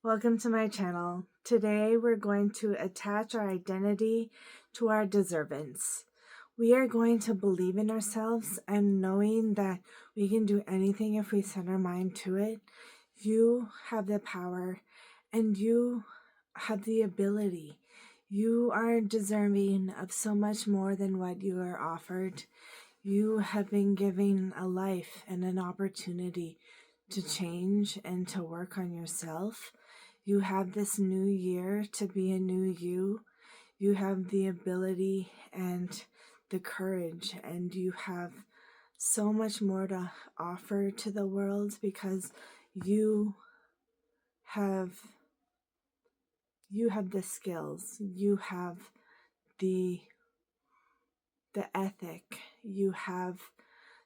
Welcome to my channel. Today we're going to attach our identity to our deservance. We are going to believe in ourselves and knowing that we can do anything if we set our mind to it. You have the power and you have the ability. You are deserving of so much more than what you are offered. You have been given a life and an opportunity to change and to work on yourself. You have this new year to be a new you. You have the ability and the courage, and you have so much more to offer to the world because you have the skills, you have the ethic, you have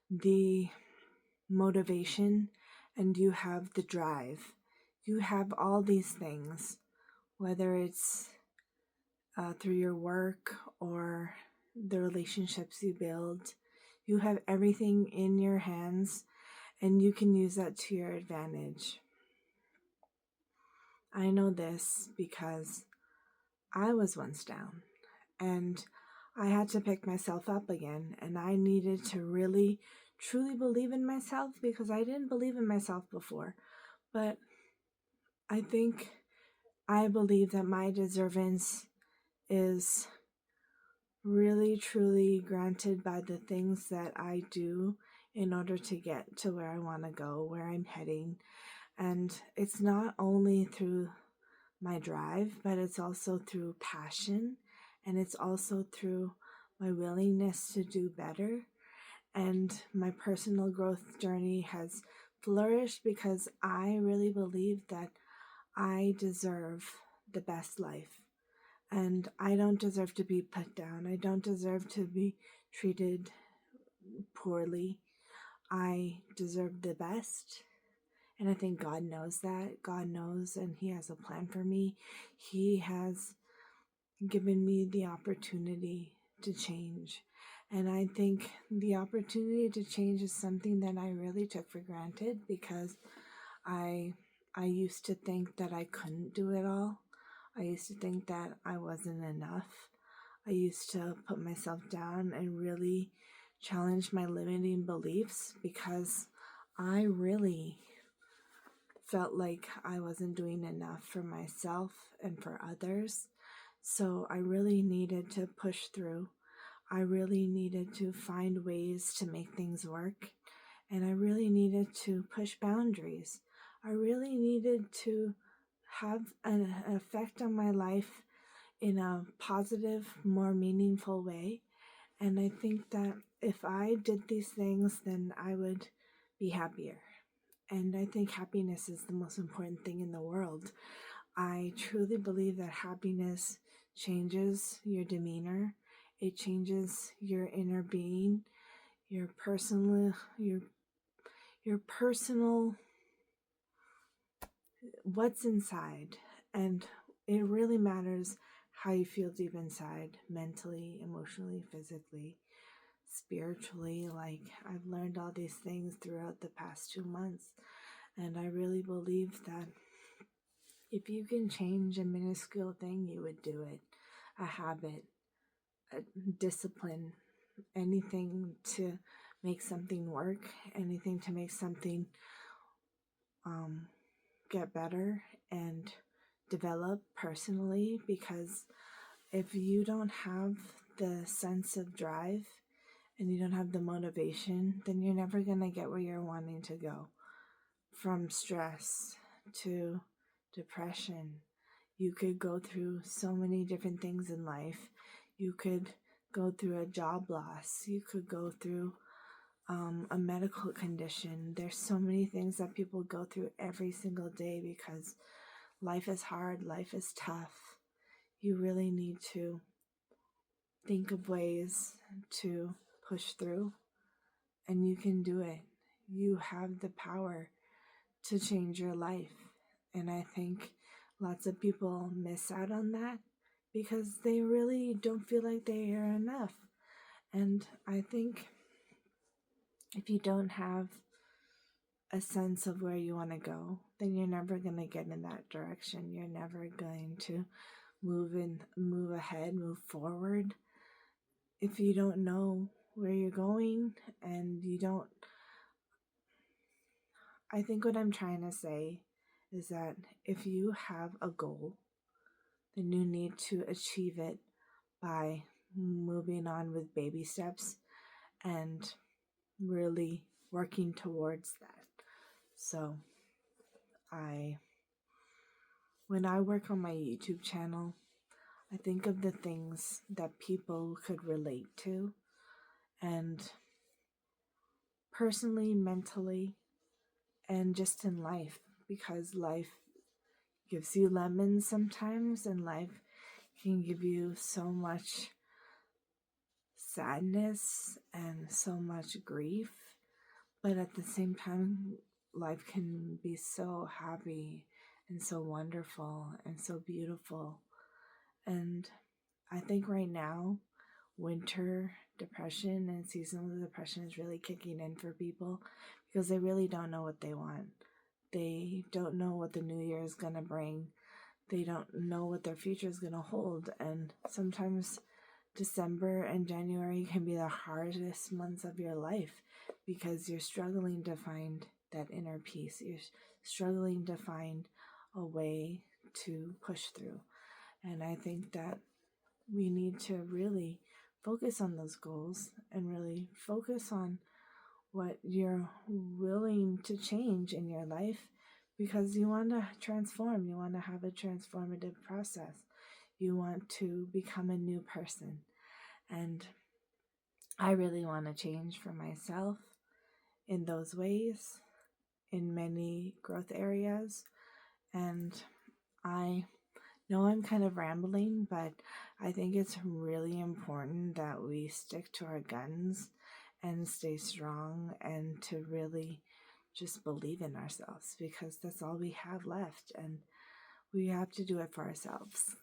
the motivation, and you have the drive. You have all these things, whether it's through your work or the relationships you build. You have everything in your hands, and you can use that to your advantage. I know this because I was once down, and I had to pick myself up again, and I needed to really, truly believe in myself because I didn't believe in myself before. But I believe that my deservance is really, truly granted by the things that I do in order to get to where I want to go, where I'm heading. And it's not only through my drive, but it's also through passion, and it's also through my willingness to do better. And my personal growth journey has flourished because I really believe that I deserve the best life. And I don't deserve to be put down. I don't deserve to be treated poorly. I deserve the best. And I think God knows that. God knows, and He has a plan for me. He has given me the opportunity to change. And I think the opportunity to change is something that I really took for granted because I used to think that I couldn't do it all. I used to think that I wasn't enough. I used to put myself down and really challenge my limiting beliefs because I really felt like I wasn't doing enough for myself and for others. So I really needed to push through. I really needed to find ways to make things work. And I really needed to push boundaries. I really needed to have an effect on my life in a positive, more meaningful way. And I think that if I did these things, then I would be happier. And I think happiness is the most important thing in the world. I truly believe that happiness changes your demeanor. It changes your inner being, your personal what's inside. And it really matters how you feel deep inside, mentally, emotionally, physically, spiritually. Like, I've learned all these things throughout the past 2 months, and I really believe that if you can change a minuscule thing, you would do it. A habit, a discipline, anything to make something work, anything to make something get better and develop personally. Because if you don't have the sense of drive and you don't have the motivation, then you're never going to get where you're wanting to go. From stress to depression, you could go through so many different things in life. You could go through a job loss. You could go through a medical condition. There's so many things that people go through every single day because life is hard, life is tough. You really need to think of ways to push through, and you can do it. You have the power to change your life. And I think lots of people miss out on that because they really don't feel like they are enough. And I think if you don't have a sense of where you want to go, then you're never going to get in that direction. You're never going to move ahead, move forward. If you don't know where you're going and you don't, I think what I'm trying to say is that if you have a goal, then you need to achieve it by moving on with baby steps and really working towards that. So when I work on my YouTube channel, I think of the things that people could relate to, and personally, mentally, and just in life, because life gives you lemons sometimes, and life can give you so much sadness and so much grief, but at the same time, life can be so happy and so wonderful and so beautiful. And I think right now, winter depression and seasonal depression is really kicking in for people because they really don't know what they want. They don't know what the new year is going to bring. They don't know what their future is going to hold. And sometimes December and January can be the hardest months of your life because you're struggling to find that inner peace. You're struggling to find a way to push through. And I think that we need to really focus on those goals and really focus on what you're willing to change in your life, because you want to transform. You want to have a transformative process. You want to become a new person. And I really want to change for myself in those ways, in many growth areas. And I know I'm kind of rambling, but I think it's really important that we stick to our guns and stay strong and to really just believe in ourselves, because that's all we have left, and we have to do it for ourselves.